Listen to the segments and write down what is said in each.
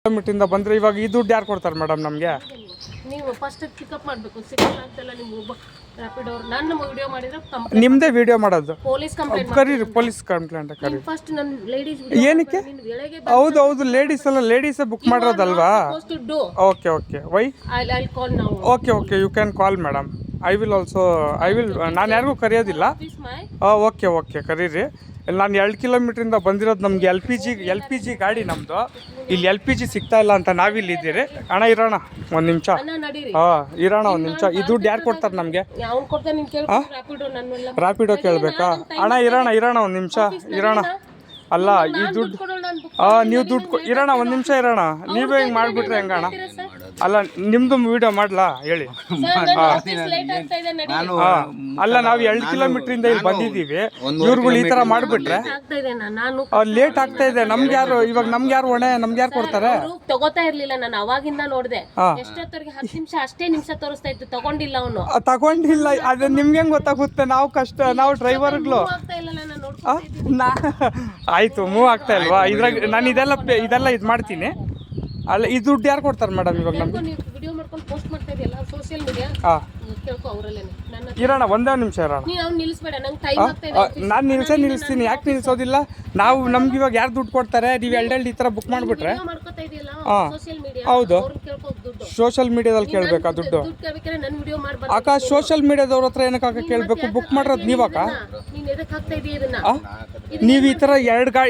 ಕಿಲೋಮೀಟ್ರಿಂದ ಬಂದರೆ ಇವಾಗ ಈ ದುಡ್ಡು ಯಾರು ಕೊಡ್ತಾರೆ ಮೇಡಮ್ ನಮಗೆ? ನೀವು ಫಸ್ಟ್ ಪಿಕಪ್ ಮಾಡಬೇಕು. ಸಿಗಲ್ಲ ಅಂತೆಲ್ಲ ನೀವು ರ್ಯಾಪಿಡ್ ಅವ್ರು ನನ್ನ ವಿಡಿಯೋ ಮಾಡಿದ್ರೆ ನಿಮ್ಮದೇ ವಿಡಿಯೋ ಮಾಡೋದು ಪೊಲೀಸ್ ಕಂಪ್ಲೇಂಟ್ ಕರೀರಿ, ಪೊಲೀಸ್ ಕಂಪ್ಲೇಂಟ್ ಕರೀರಿ. ಫಸ್ಟ್ ನನ್ನ ಲೇಡೀಸ್ ಏನಕ್ಕೆ? ಹೌದು ಹೌದು, ಲೇಡೀಸ್ ಎಲ್ಲ ಲೇಡೀಸೇ ಬುಕ್ ಮಾಡಿರೋದಲ್ವಾ? Okay okay, why? I call now. Okay okay, you can call madam. I will ನಾನು ಯಾರಿಗೂ ಕರೆಯೋದಿಲ್ಲ. ಓಕೆ ಓಕೆ, ಕರೀರಿ. ನಾನು 2 ಕಿಲೋಮೀಟ್ರಿಂದ ಬಂದಿರೋದು. ನಮ್ಗೆ ಎಲ್ ಪಿ ಜಿ ಗಾಡಿ ನಮ್ಮದು. ಇಲ್ಲಿ LPG ಸಿಗ್ತಾ ಇಲ್ಲ ಅಂತ ನಾವಿಲ್ಲಿದ್ದೀರಿ. ಅಣ್ಣ ಇರೋಣ ಒಂದು ನಿಮಿಷ. ಇರೋಣ ಒಂದು ನಿಮಿಷ. ಈ ದುಡ್ಡು ಯಾರು ಕೊಡ್ತಾರೆ ನಮಗೆ? ರ್ಯಾಪಿಡೋ ಕೇಳಬೇಕಾ? ಅಣ್ಣ ಇರೋಣ ಒಂದು ನಿಮಿಷ ಇರೋಣ. ಅಲ್ಲ ಈ ದುಡ್ಡು ನೀವು ದುಡ್ಡು ಇರೋಣ ಒಂದು ನಿಮಿಷ ಇರೋಣ. ನೀವೇ ಹಿಂಗೆ ಮಾಡಿಬಿಟ್ರೆ ಹೆಂಗಣ್ಣ? ಅಲ್ಲ ನಿಮ್ಮದು ವಿಡಿಯೋ ಮಾಡಲಾ ಹೇಳಿ? ಅಲ್ಲ ನಾವು 2 ಕಿಲೋಮೀಟ್ರಿಂದ ಇಲ್ಲಿ ಬಂದಿದ್ದೀವಿ. ಇವ್ರುಗಳು ಈ ಥರ ಮಾಡಿಬಿಟ್ರೆ ಲೇಟ್ ಆಗ್ತಾ ಇದೆ. ನಮ್ಗೆ ಯಾರು ಹೊಣೆ? ನಮ್ಗೆ ಯಾರು ಕೊಡ್ತಾರೆ? ತಗೋತಾ ಇರ್ಲಿಲ್ಲ. ನಾನು ಅವಾಗಿಂದ ನೋಡಿದೆ. ಎಷ್ಟೊತ್ತವರೆಗೆ 10 ನಿಮಿಷ ಅಷ್ಟೇ ನಿಮಿಷ ತೋರಿಸ್ತಾ ಇತ್ತು. ತಗೊಂಡಿಲ್ಲ ಅವನು. ತಗೊಂಡಿಲ್ಲ. ಅದು ನಿಮ್ಗೆ ಹೆಂಗೆ ಗೊತ್ತಾಗುತ್ತೆ? ನಾವು ನಾವು ಡ್ರೈವರ್ಗಳು. ಆಯ್ತು, ಮೂವ್ ಆಗ್ತಾ ಇಲ್ವಾ? ಇದ್ರಾಗ ನಾನು ಇದೆಲ್ಲ ಇದು ಮಾಡ್ತೀನಿ. ಅಲ್ಲ ಈ ದುಡ್ಡು ಯಾರು ಕೊಡ್ತಾರೆ ಮೇಡಮ್ ಇವಾಗ ನಮ್ಗೆ? ವಿಡಿಯೋ ಮಾಡ್ಕೊಂಡು ಪೋಸ್ಟ್ ಮಾಡ್ತಾ ಇದೆಯಲ್ಲ ಸೋಷಿಯಲ್ ಮೀಡಿಯಾ, ಕೇಳ್ಕೊ ಅವರಲ್ಲೇನೆ. ಇರೋಣ ಒಂದೇ ನಿಮಿಷ ಇರೋಣ. ನಿಲ್ಲಿಸ್ಬೇಡ, ನಂಗೆ ಟೈಮ್ ಆಗ್ತಾ ಇದೆ. ನಾನು ನಿಲ್ಲಿಸ್ತೀನಿ. ಯಾಕೆ ನಿಲ್ಲಿಸೋದಿಲ್ಲ? ನಮ್ಗೆ ಇವಾಗ ಯಾರು ದುಡ್ಡು ಕೊಡ್ತಾರೆ? ನೀವು ಎರಡು ಈ ಥರ ಬುಕ್ ಮಾಡಿಬಿಟ್ರೆ ಹೌದು, ಸೋಷಿಯಲ್ ಮೀಡಿಯಾದಲ್ಲಿ ಕೇಳಬೇಕಾ ದುಡ್ಡು? ಅಕ್ಕ ಸೋಷಿಯಲ್ ಮೀಡಿಯಾದವ್ರ ಹತ್ರ ಏನಕ್ಕೆ ಕೇಳಬೇಕು? ಬುಕ್ ಮಾಡಿರೋದು ನೀವಕ್ಕ? ನೀವು ಈ ಥರ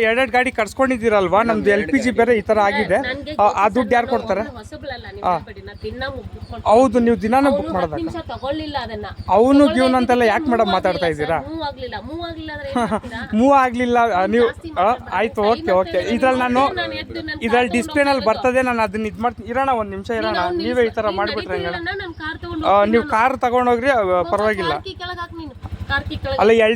ಎರಡು ಗಾಡಿ ಕರ್ಸ್ಕೊಂಡಿದ್ದೀರಲ್ವಾ? ನಮ್ದು LPG ಬೇರೆ ಈ ಥರ ಆಗಿದೆ. ಆ ದುಡ್ಡು ಯಾರು ಕೊಡ್ತಾರೆ? ಹೌದು, ನೀವು ದಿನಾನೇ ಬುಕ್ ಮಾಡೋದಕ್ಕ. ಅವನು ಗೀವ್ನ ಅಂತೆಲ್ಲ ಯಾಕೆ ಮೇಡಮ್ ಮಾತಾಡ್ತಾ ಇದ್ದೀರಾ? ಮೂವ್ ಆಗಲಿಲ್ಲ ನೀವು. ಆಯ್ತು, ಓಕೆ ಓಕೆ. ಇದ್ರಲ್ಲಿ ಡಿಸ್ಪ್ಲೇನಲ್ಲಿ ಬರ್ತದೆ. ನಾನು ಅದನ್ನ ಇದು ಮಾಡ್ತೀನಿ. ಇರೋಣ ಒಂದು ನಿಮಿಷ ಇರೋಣ. ನೀವೇ ಈ ಥರ ಮಾಡಿಬಿಟ್ರೆ ಹೆಂಗ? ನೀವು ಕಾರ್ ತಗೊಂಡೋಗ್ರಿ, ಪರವಾಗಿಲ್ಲ. ಅಲ್ಲ